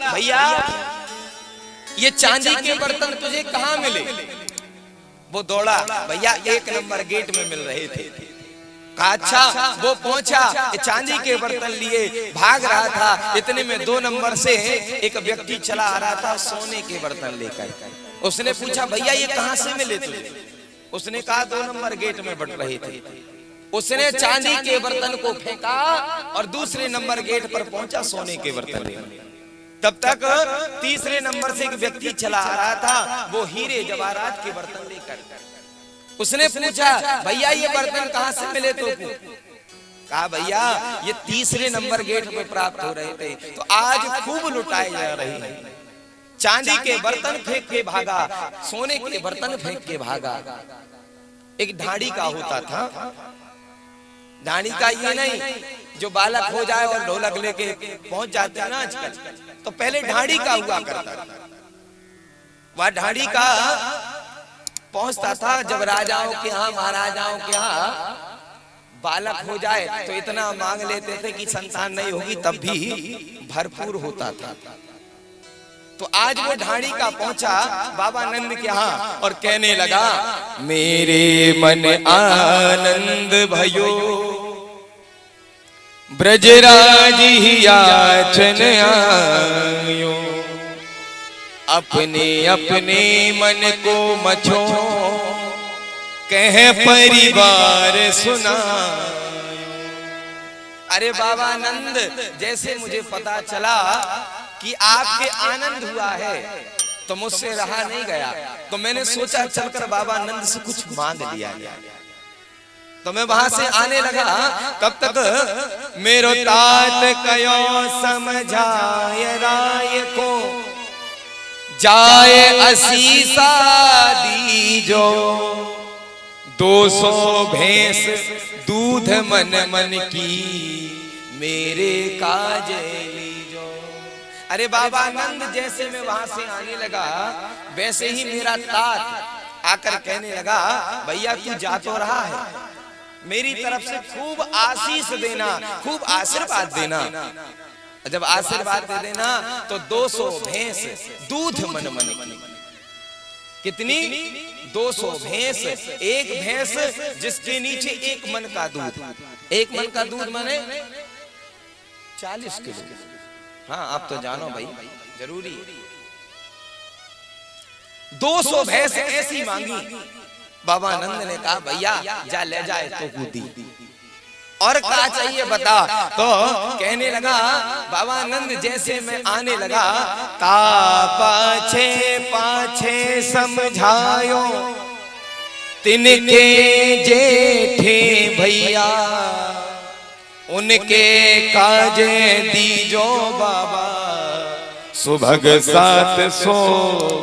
भैया ये चांदी के बर्तन तुझे कहाँ मिले? वो दौड़ा, भैया 1 नंबर गेट में मिल रहे थे। अच्छा, वो पहुंचा, चांदी के बर्तन लिए भाग रहा था। इतने में 2 नंबर से एक व्यक्ति चला आ रहा था सोने के बर्तन लेकर। उसने पूछा, भैया ये कहाँ से मिले तुझे? उसने कहा 2 नंबर गेट में बट रहे थे। उसने चांदी के बर्तन को फेंका और दूसरे नंबर गेट पर पहुंचा सोने के बर्तन लेकर। तब तक तीसरे नंबर से एक व्यक्ति चला आ रहा था, वो हीरे जवाहरात के बर्तन लेकर। उसने पूछा, भैया ये बर्तन कहाँ से मिले तुमको? कहा, भैया ये तीसरे नंबर गेट पे प्राप्त हो रहे थे, तो आज खूब लुटाए जा रहे हैं। चांदी के बर्तन फेंक के भागा, सोने के बर्तन फेंक के भागा। एक ढाड़ी का होता था, ढाड़ी का ये नहीं जो बालक हो जाए और ढोलक लेके पहुंच जाते हैं ना आजकल, तो पहले ढाड़ी का हुआ करता था। वह ढाड़ी का पहुंचता था जब राजाओं के यहाँ महाराजाओं के यहाँ बालक हो जाए तो इतना मांग लेते थे कि संतान नहीं होगी तब भी भरपूर होता था। तो आज वो ढाड़ी का पहुंचा बाबा नंद के यहाँ और कहने लगा, मेरे मन आनंद भयो ब्रजराज याचन आयो, अपने अपने मन को मछो कह परिवार सुना। अरे बाबा नंद, जैसे मुझे पता चला कि आपके आनंद हुआ है तो मुझसे रहा नहीं गया, तो मैंने सोचा चलकर बाबा नंद से कुछ मांग लिया गया। तो मैं वहां से आने लगा, तब तक मेरो तात कयो समझाए राय को, जाए असीसा दीजो, 200 भैंस दूध मन मन की, मेरे काजे लीजो। अरे बाबा नंद, जैसे मैं वहां से आने लगा वैसे ही मेरा तात आकर कहने लगा, भैया तू जा तो रहा है, मेरी तरफ से खूब आशीष देना, खूब आशीर्वाद देना। जब आशीर्वाद दे देना तो 200 भैंस दूध मन मन की। कितनी? 200 भैंस। एक भैंस जिसके नीचे 1 मन का दूध। 1 मन का दूध माने 40 किलो। हाँ, आप तो जानो भाई, जरूरी। 200 भैंस ऐसी मांगी। बाबा नंद ने कहा, भैया जा ले जाए तो कूदी, और क्या चाहिए बता? तो कहने लगा बाबा नंद, जैसे मैं आने लगा ता पाछे पाछे समझायो, तिनके जेठे भैया, उनके काजे दीजो बाबा, सुभग साथ सो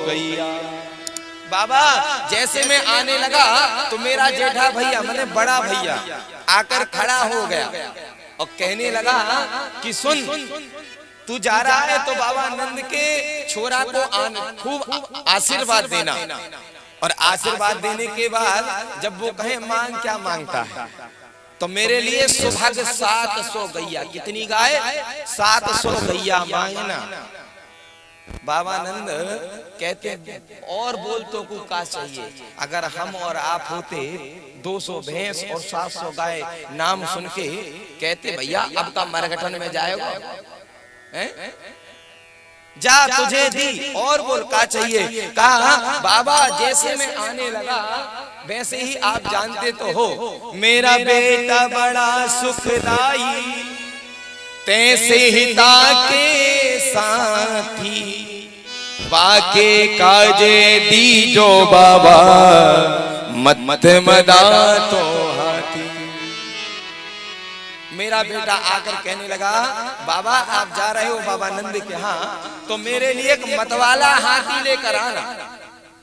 गैया। बाबा जैसे मैं आने लगा तो मेरा जेठा भैया मैंने बड़ा भैया आकर खड़ा हो गया और कहने लगा कि सुन, तू जा रहा है तो बाबा नंद के छोरा को खूब आशीर्वाद देना, और आशीर्वाद देने के बाद जब वो कहे मांग, क्या मांगता है, तो मेरे लिए सुभग 700 गैया। कितनी गाय? 700 गैया मांगना। बाबा नंद कहते और बोल तो को का चाहिए? अगर हम और आप होते 200 भैंस और 700 गाय, नाम सुन के कहते भैया अब का मरघटन में जाएगा, जा तुझे दी, और बोल का चाहिए? कहा बाबा जैसे मैं आने लगा वैसे ही आप जानते तो हो, मेरा बेटा बड़ा सुखदाई, तैसे हिता के साथी, बाके काजे दीजो बाबा, मत मत मदा तो हाथी। मेरा बेटा आकर कहने लगा, बाबा आप जा रहे हो बाबा नंद के यहाँ, तो मेरे लिए एक मतवाला हाथी लेकर आना।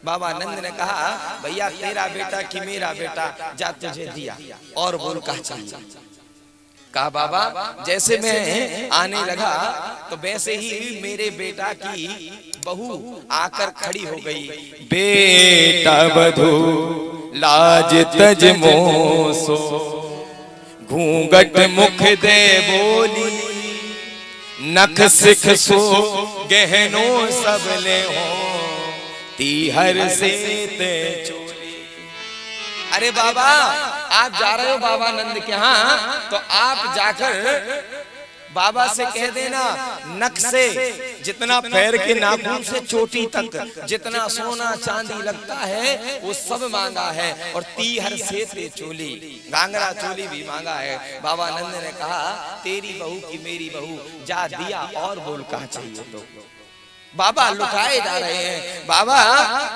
बाबा नंद ने कहा, भैया तेरा बेटा कि मेरा बेटा, जा तुझे दिया, और बोल का चाहिए? कहा बाबा जैसे मैं आने लगा तो वैसे ही मेरे बेटा की बहू आकर खड़ी हो गई। बेटा बधू लाज तज मोसो, घूंघट मुख दे बोली, नख सिख सो गहनो सब ले हो, तीहर से ते चोली। अरे बाबा आप जा रहे हो बाबा नंद के यहाँ, तो आप जाकर बाबा से कह देना नख से जितना पैर के नाखून से चोटी तक जितना सोना चांदी लगता है वो सब मांगा है, और तीहर से ते चोली, घाघरा चोली भी मांगा है। बाबा नंद ने कहा तेरी बहू की मेरी बहू, जा दिया और बोल कहा चाहिए। तो बाबा लुटाए जा रहे हैं। बाबा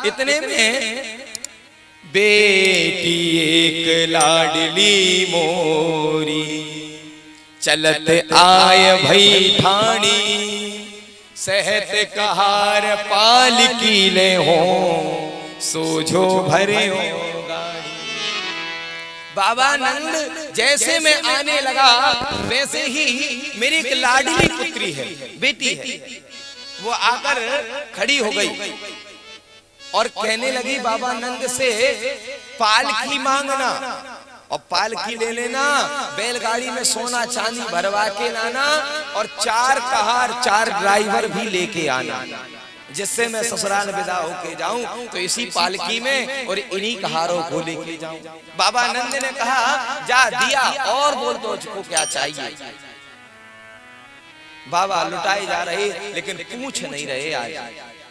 इतने में बेटी एक लाडली मोरी, चलत आय भई ठाणी, सहत कहार पालकी ले हो, सोझो भरे हो गाड़ी। बाबा नंद जैसे मैं आने लगा वैसे ही मेरी एक लाडली पुत्री है, बेटी है, वो आकर खड़ी हो गई और कहने लगी बाबा नंद से पालकी मांगना और पालकी ले लेना, बैलगाड़ी में सोना चांदी भरवा के लाना, और 4 कहार 4 ड्राइवर भी लेके आना, जिससे मैं ससुराल विदा होके जाऊं तो इसी पालकी में और इन्हीं कहारों को लेके जाऊं। बाबा नंद ने कहा जा दिया और बोल तो तुझको क्या चाहिए। बाबा लुटाए जा रहे लेकिन पूछ नहीं रहे आज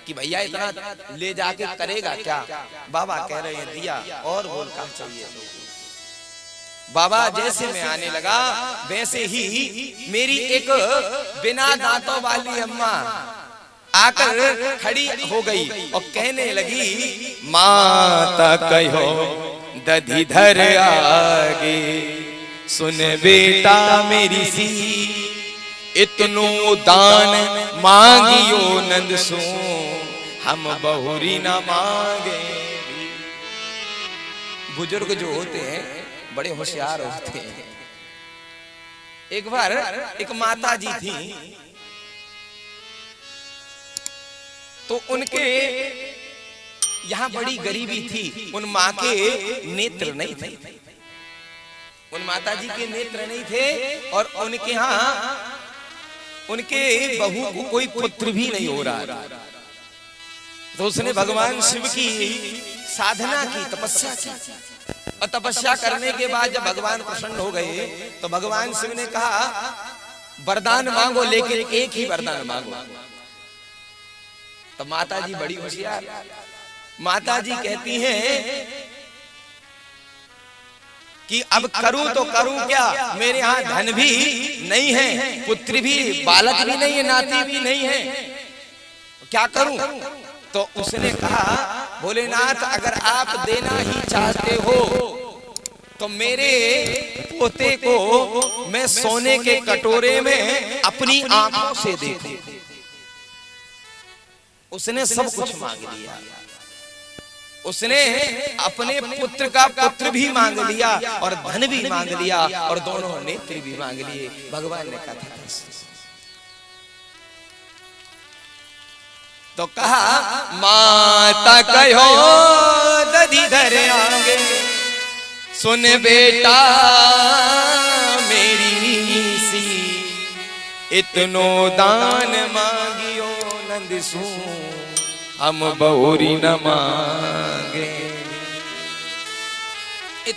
कि भैया इतना ले जाके करेगा क्या। बाबा कह रहे हैं दिया और बोल क्या चाहिए। बाबा जैसे मैं आने लगा वैसे ही मेरी एक बिना दांतों वाली अम्मा आकर खड़ी हो गई और कहने लगी माता कहो दधिधर आगे, सुन बेटा मेरी सी, इतनो दान मांगियो नंद सो, हम बहुरी न मांगे। बुजुर्ग जो होते हैं बड़े होशियार होते हैं। एक बार एक माता जी थी, तो उनके यहाँ बड़ी गरीबी थी, उन माँ के नेत्र नहीं थे, उन माता जी के नेत्र नहीं थे, और उनके यहाँ उनके बहू को कोई पुत्र भी नहीं हो रहा था। तो उसने भगवान शिव की साधना की, तपस्या की, और तपस्या करने के बाद जब भगवान प्रसन्न हो गए तो भगवान शिव ने कहा वरदान मांगो, लेकिन एक ही वरदान मांगो। तो माता जी बड़ी होशियार, माता जी कहती हैं कि अब करूं तो करूं क्या, मेरे यहाँ धन भी नहीं है, पुत्री भी, बालक भी नहीं है, नाती भी नहीं है, क्या करूं। तो उसने कहा भोलेनाथ अगर आप देना ही चाहते हो तो मेरे पोते को मैं सोने के कटोरे में अपनी आंखों से देखूं। उसने सब कुछ मांग लिया, उसने अपने पुत्र का पुत्र भी मांग लिया और धन भी मांग लिया और दोनों नेत्र भी मांग लिए। भगवान ने कहा तो कहा माता कहो दधिधर आगे, सुन बेटा मेरी सी, इतनो दान मांगियो नंद सू, हम बहुरी न मांगे।